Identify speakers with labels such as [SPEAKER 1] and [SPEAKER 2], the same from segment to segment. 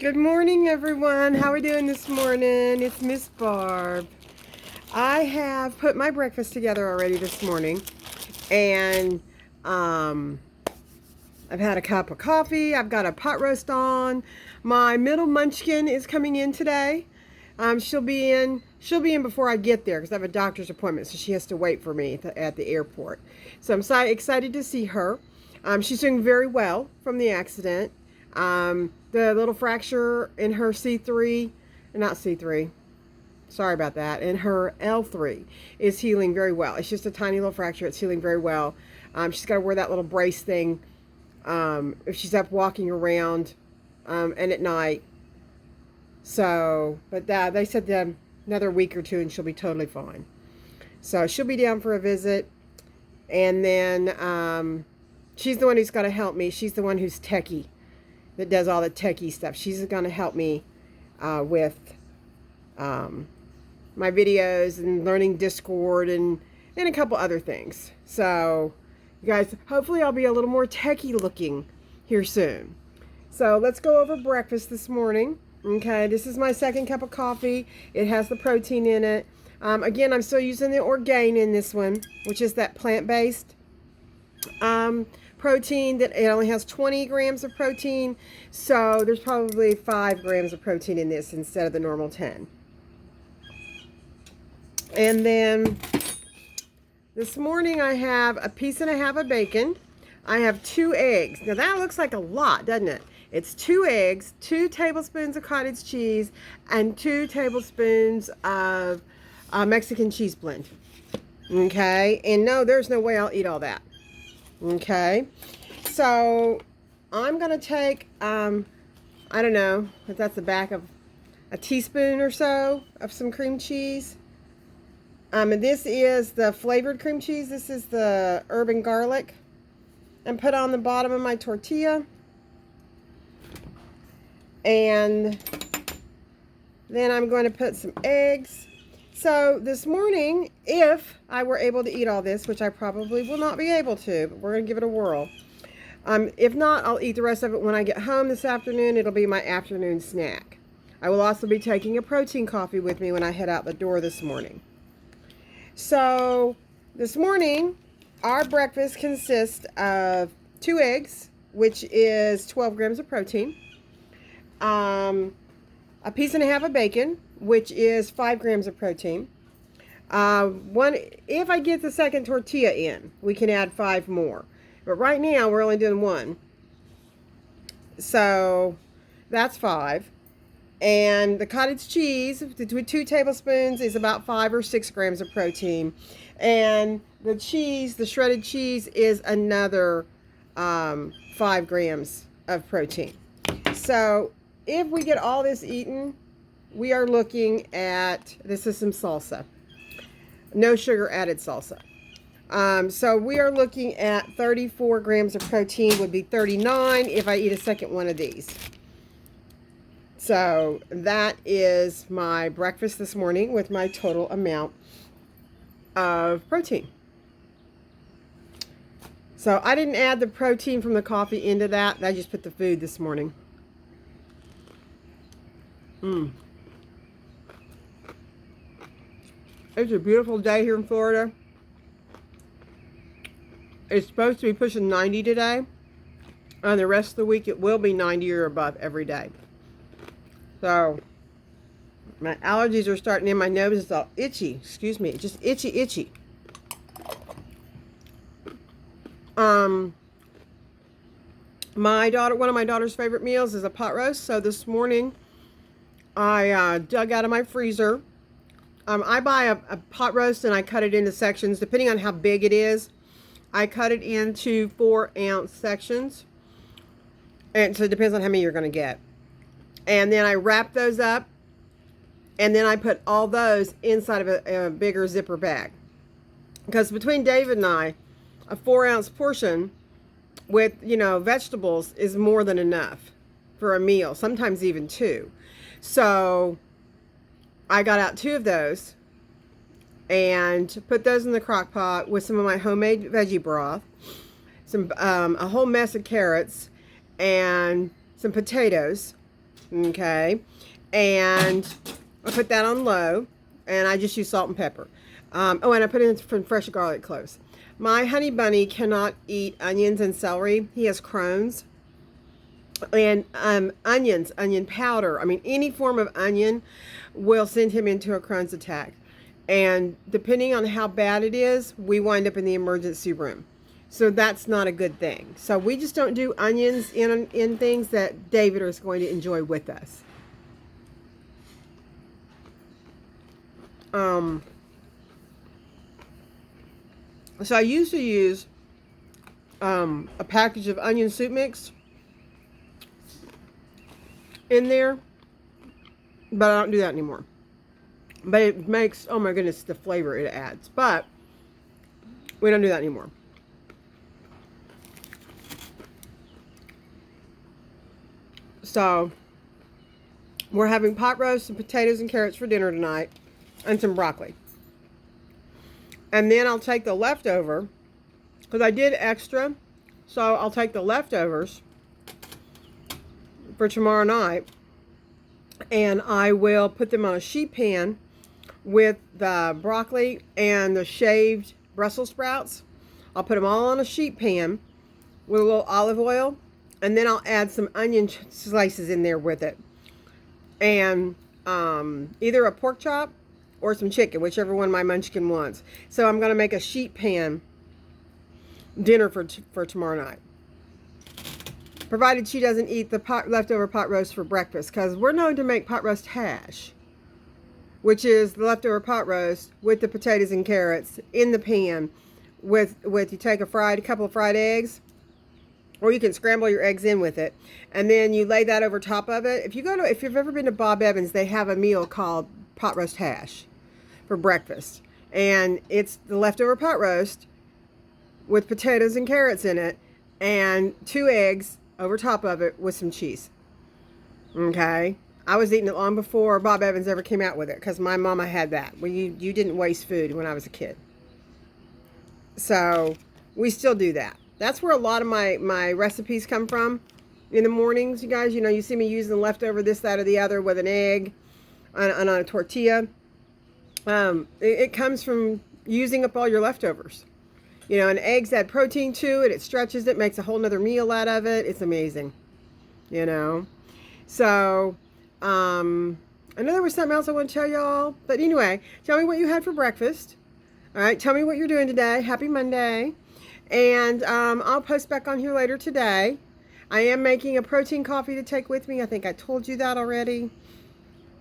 [SPEAKER 1] Good morning, everyone. How are we doing this morning? It's Miss Barb. I have put my breakfast together already this morning, and I've had a cup of coffee. I've got a pot roast on. My middle munchkin is coming in today. She'll be in before I get there because I have a doctor's appointment, so she has to wait for me at the airport. So I'm so excited to see her. She's doing very well from the accident. The little fracture in her C3, not C3, sorry about that, in her L3 is healing very well. It's just a tiny little fracture. It's healing very well. She's got to wear that little brace thing if she's up walking around and at night. So, but they said another week or two and she'll be totally fine. So she'll be down for a visit. And then she's the one who's got to help me. She's the one who's techie, that does all the techie stuff. She's going to help me with my videos and learning Discord and a couple other things. So, you guys, hopefully I'll be a little more techie looking here soon. So, let's go over breakfast this morning. Okay, this is my second cup of coffee. It has the protein in it. Again, I'm still using the Orgain in this one, which is that plant-based protein that it only has 20 grams of protein, so there's probably 5 grams of protein in this instead of the normal 10. And then this morning I have a piece and a half of bacon. I have 2 eggs. Now that looks like a lot, doesn't it? It's 2 eggs, 2 tablespoons of cottage cheese, and 2 tablespoons of Mexican cheese blend. Okay, and no, there's no way I'll eat all that. Okay, so I'm going to take, I don't know, if that's the back of a teaspoon or so of some cream cheese. And this is the flavored cream cheese. This is the herb and garlic. And put on the bottom of my tortilla. And then I'm going to put some eggs. So this morning, if I were able to eat all this, which I probably will not be able to, but we're going to give it a whirl. If not, I'll eat the rest of it when I get home this afternoon. It'll be my afternoon snack. I will also be taking a protein coffee with me when I head out the door this morning. So this morning, our breakfast consists of 2 eggs, which is 12 grams of protein, a piece and a half of bacon, which is 5 grams of protein. If I get the second tortilla in, we can add 5 more. But right now, we're only doing 1. So that's 5. And the cottage cheese, with 2 tablespoons, is about 5 or 6 grams of protein. And the cheese, the shredded cheese, is another 5 grams of protein. So if we get all this eaten, we are looking at, this is some salsa. No sugar added salsa. So we are looking at 34 grams of protein, would be 39 if I eat a second one of these. So that is my breakfast this morning with my total amount of protein. So I didn't add the protein from the coffee into that. I just put the food this morning. It's a beautiful day here in Florida. It's supposed to be pushing 90 today. And the rest of the week it will be 90 or above every day. So my allergies are starting in. My nose is all itchy. Excuse me. Just itchy. One of my daughter's favorite meals is a pot roast. So this morning I dug out of my freezer. I buy a pot roast and I cut it into sections depending on how big it is. I cut it into 4-ounce sections, and so it depends on how many you're going to get. And then I wrap those up, and then I put all those inside of a bigger zipper bag. Because between David and I, a 4-ounce portion with, vegetables is more than enough for a meal, sometimes even 2. So I got out 2 of those and put those in the crock pot with some of my homemade veggie broth, a whole mess of carrots, and some potatoes, Okay. And I put that on low. And I just use salt and pepper. Oh, and I put in some fresh garlic cloves. My honey bunny cannot eat onions and celery. He has Crohn's. And onions, onion powder, I mean, any form of onion will send him into a Crohn's attack. And depending on how bad it is, we wind up in the emergency room. So that's not a good thing. So we just don't do onions in things that David is going to enjoy with us. So I used to use a package of onion soup mix in there, but I don't do that anymore. But it makes, oh my goodness, the flavor it adds. But we don't do that anymore. So we're having pot roast and potatoes and carrots for dinner tonight, and some broccoli. And then I'll take the leftover, because I did extra, so I'll take the leftovers for tomorrow night, and I will put them on a sheet pan with the broccoli and the shaved Brussels sprouts. I'll put them all on a sheet pan with a little olive oil, and then I'll add some onion slices in there with it, and either a pork chop or some chicken, whichever one my munchkin wants. So I'm going to make a sheet pan dinner for tomorrow night, provided she doesn't eat the leftover pot roast for breakfast, because we're known to make pot roast hash, which is the leftover pot roast with the potatoes and carrots in the pan with you take a couple of fried eggs, or you can scramble your eggs in with it, and then you lay that over top of it. If you've ever been to Bob Evans, they have a meal called pot roast hash for breakfast, and it's the leftover pot roast with potatoes and carrots in it, and 2 eggs over top of it with some cheese. Okay, I was eating it long before Bob Evans ever came out with it, because my mama had that. Well, you didn't waste food when I was a kid, so we still do that. That's where a lot of my recipes come from in the mornings, you guys. You know, you see me using leftover this, that, or the other with an egg on a tortilla. It comes from using up all your leftovers. You know, and eggs add protein to it. It stretches it, makes a whole nother meal out of it. It's amazing. You know. So, I know there was something else I want to tell y'all. But anyway, tell me what you had for breakfast. All right, tell me what you're doing today. Happy Monday. And I'll post back on here later today. I am making a protein coffee to take with me. I think I told you that already.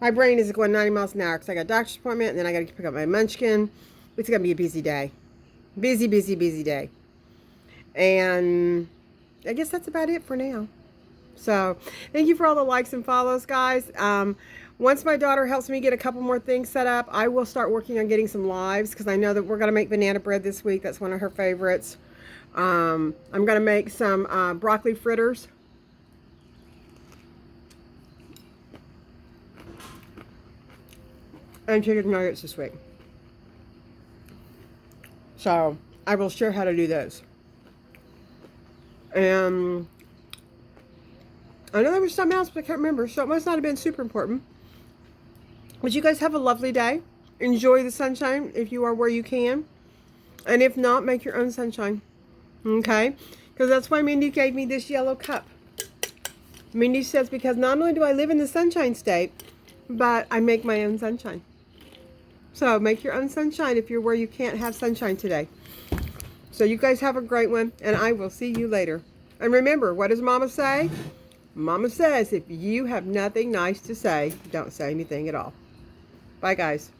[SPEAKER 1] My brain is going 90 miles an hour because I got a doctor's appointment, and then I got to pick up my munchkin. It's going to be a busy day. Busy, busy, busy day. And I guess that's about it for now. So thank you for all the likes and follows, guys. Once my daughter helps me get a couple more things set up, I will start working on getting some lives, because I know that we're going to make banana bread this week. That's one of her favorites. I'm going to make some broccoli fritters. And chicken nuggets this week. So I will share how to do those. And I know there was something else, but I can't remember. So it must not have been super important. But you guys have a lovely day. Enjoy the sunshine if you are where you can. And if not, make your own sunshine. Okay? Because that's why Mindy gave me this yellow cup. Mindy says, because not only do I live in the sunshine state, but I make my own sunshine. So make your own sunshine if you're where you can't have sunshine today. So you guys have a great one, and I will see you later. And remember, what does Mama say? Mama says, if you have nothing nice to say, don't say anything at all. Bye, guys.